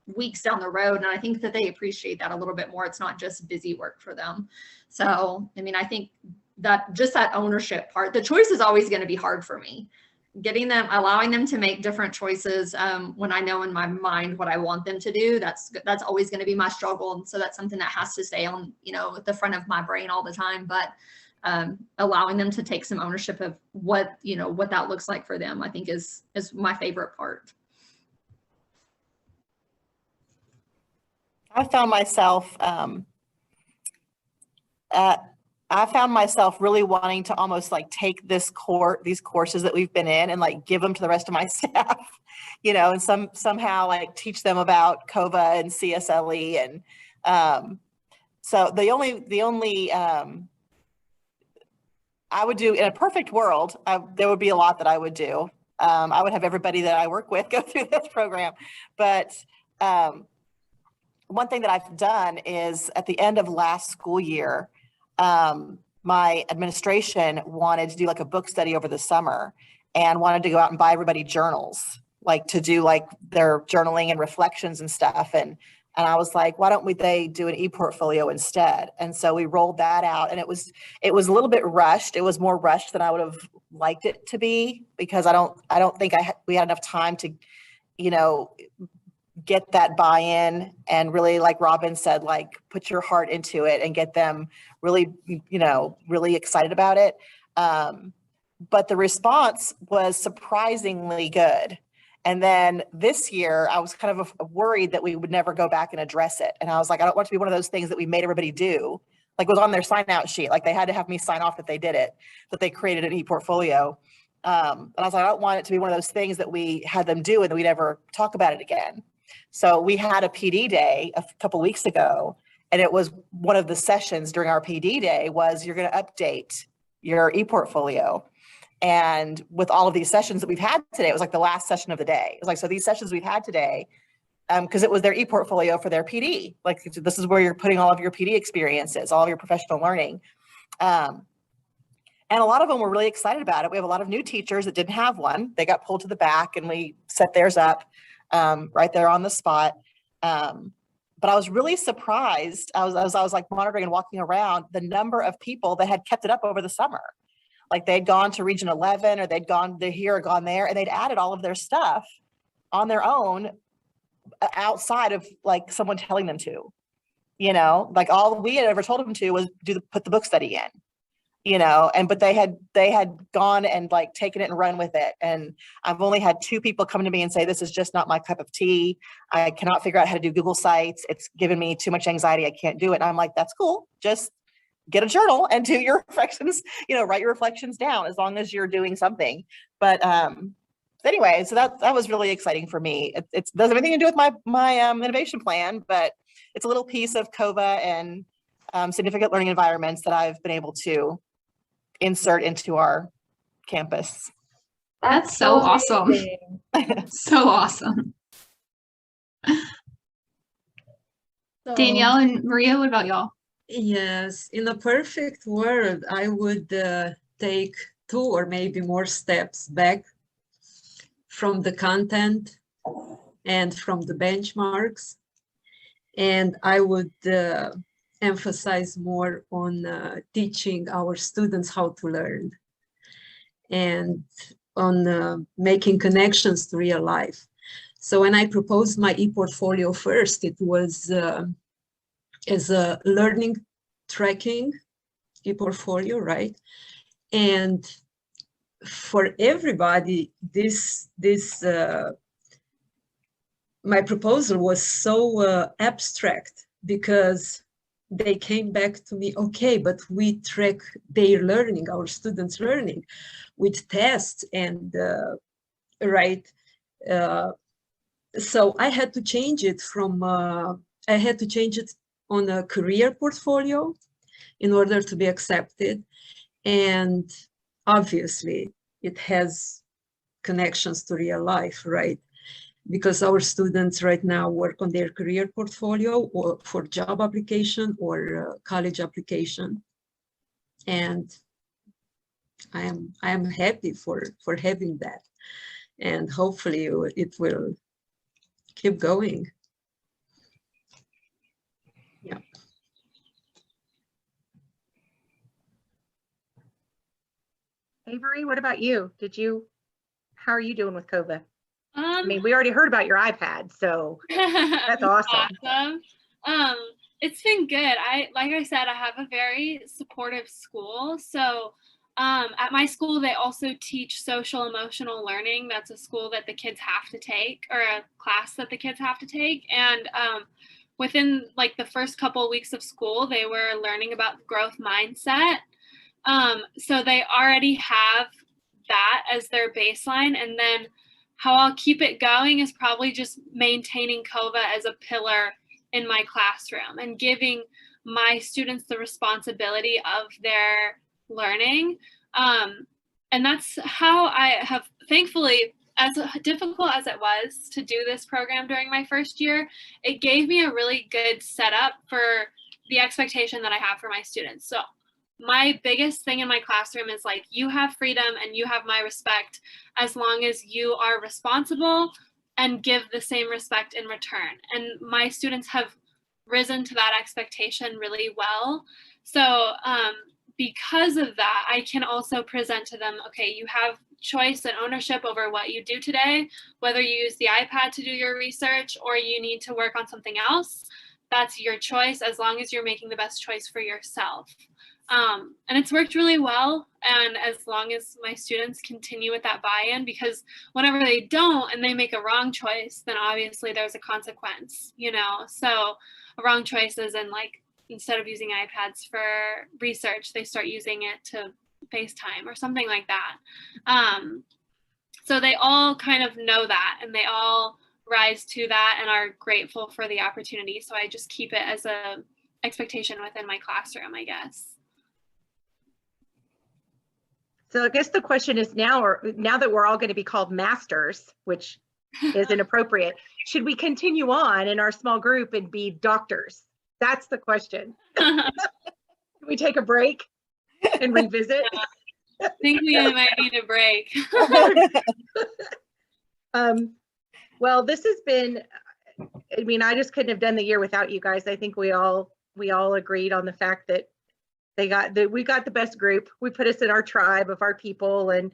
weeks down the road. And I think that they appreciate that a little bit more. It's not just busy work for them. So, I think that just that ownership part, the choice is always going to be hard for me. Allowing them to make different choices when I know in my mind what I want them to do, that's always going to be my struggle. And so that's something that has to stay on, at the front of my brain all the time. But allowing them to take some ownership of what that looks like for them, I think is my favorite part. I found myself really wanting to almost like take these courses that we've been in and like give them to the rest of my staff, and somehow like teach them about COVA and CSLE. And so the only I would do in a perfect world, there would be a lot that I would do. I would have everybody that I work with go through this program. But one thing that I've done is at the end of last school year, my administration wanted to do like a book study over the summer and wanted to go out and buy everybody journals, like to do like their journaling and reflections and stuff. And I was like, why don't they do an Eportfolio instead? And so we rolled that out, and it was a little bit rushed. It was more rushed than I would have liked it to be, because I don't think we had enough time to, get that buy-in and really, like Robin said, like put your heart into it and get them really, really excited about it. But the response was surprisingly good. And then this year I was kind of worried that we would never go back and address it. And I was like, I don't want it to be one of those things that we made everybody do. Like it was on their sign out sheet. Like they had to have me sign off that they did it, that they created an Eportfolio. And I was like, I don't want it to be one of those things that we had them do and we never talk about it again. So we had a PD day a couple weeks ago, and it was one of the sessions during our PD day was you're going to update your Eportfolio. And with all of these sessions that we've had today, it was like the last session of the day. It was like, so these sessions we've had today, because it was their ePortfolio for their PD. Like, this is where you're putting all of your PD experiences, all of your professional learning. And a lot of them were really excited about it. We have a lot of new teachers that didn't have one. They got pulled to the back and we set theirs up right there on the spot. But I was really surprised. I was like monitoring and walking around the number of people that had kept it up over the summer. Like they'd gone to Region 11 or they'd gone to here or gone there, and they'd added all of their stuff on their own outside of like someone telling them to, like all we had ever told them to was put the book study in, but they had gone and like taken it and run with it. And I've only had 2 people come to me and say, this is just not my cup of tea. I cannot figure out how to do Google Sites. It's given me too much anxiety. I can't do it. And I'm like, that's cool. Just get a journal and do your reflections, write your reflections down as long as you're doing something. But anyway, so that was really exciting for me. It doesn't have anything to do with my innovation plan, but it's a little piece of COVA and significant learning environments that I've been able to insert into our campus. That's so awesome. So awesome. So, Danielle and Maria, what about y'all? Yes, in a perfect world, I would take 2 or maybe more steps back from the content and from the benchmarks. And I would emphasize more on teaching our students how to learn and on making connections to real life. So when I proposed my ePortfolio first, it was as a learning tracking ePortfolio, right? And for everybody, my proposal was so abstract because they came back to me, okay, but we track their learning, our students' learning, with tests and right. So I had to change it on a career portfolio in order to be accepted. And obviously it has connections to real life, right? Because our students right now work on their career portfolio or for job application or college application. And I am happy for having that. And hopefully it will keep going. Yeah. Avery, what about you? How are you doing with COVA? I Um, mean, we already heard about your iPad, so that's awesome. It's been good. Like I said, I have a very supportive school. So at my school, they also teach social emotional learning. That's a school that the kids have to take, or a class that the kids have to take. And within like the first couple of weeks of school, they were learning about growth mindset. So they already have that as their baseline. And then how I'll keep it going is probably just maintaining COVA as a pillar in my classroom and giving my students the responsibility of their learning. And that's how I have, thankfully, as difficult as it was to do this program during my first year, it gave me a really good setup for the expectation that I have for my students. So my biggest thing in my classroom is like, you have freedom and you have my respect as long as you are responsible and give the same respect in return. And my students have risen to that expectation really well. So because of that, I can also present to them, okay, you have choice and ownership over what you do today, whether you use the iPad to do your research or you need to work on something else. That's your choice as long as you're making the best choice for yourself. And it's worked really well. And as long as my students continue with that buy-in, because whenever they don't and they make a wrong choice, then obviously there's a consequence, So a wrong choice is in like, instead of using iPads for research, they start using it to FaceTime or something like that. So they all kind of know that and they all rise to that and are grateful for the opportunity. So I just keep it as a expectation within my classroom, I guess. So I guess the question is now that we're all going to be called masters, which is inappropriate, should we continue on in our small group and be doctors? That's the question. Can we take a break and revisit? I think we might need a break. Well, this has been, I mean, I just couldn't have done the year without you guys. I think we all agreed on the fact that we got the best group. We put us in our tribe of our people, and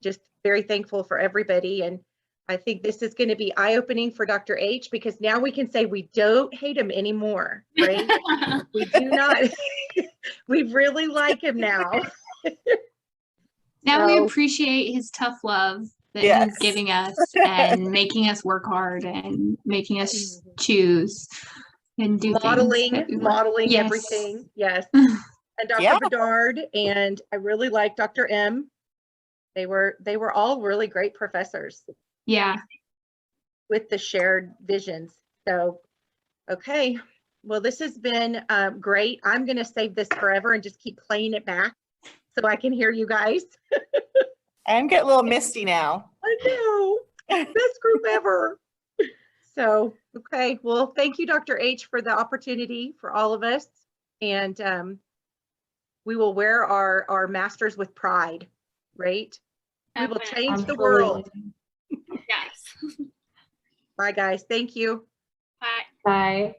just very thankful for everybody. And I think this is going to be eye-opening for Dr. H, because now we can say we don't hate him anymore, right? We do not. We really like him now. Now we So- appreciate his tough love that Yes. he's giving us and making us work hard and making us choose and do things. modeling Yes. everything. Yes. And And Dr. Yeah. Bedard, and I really like Dr. M. They were all really great professors yeah. with the shared visions. So, okay. Well, this has been great. I'm going to save this forever and just keep playing it back so I can hear you guys. I'm getting a little misty now. I know. Best group ever. So, okay. Well, thank you, Dr. H, for the opportunity for all of us. And we will wear our masters with pride, right? We will Definitely. change the world. Yes. Bye, guys. Thank you. Bye. Bye.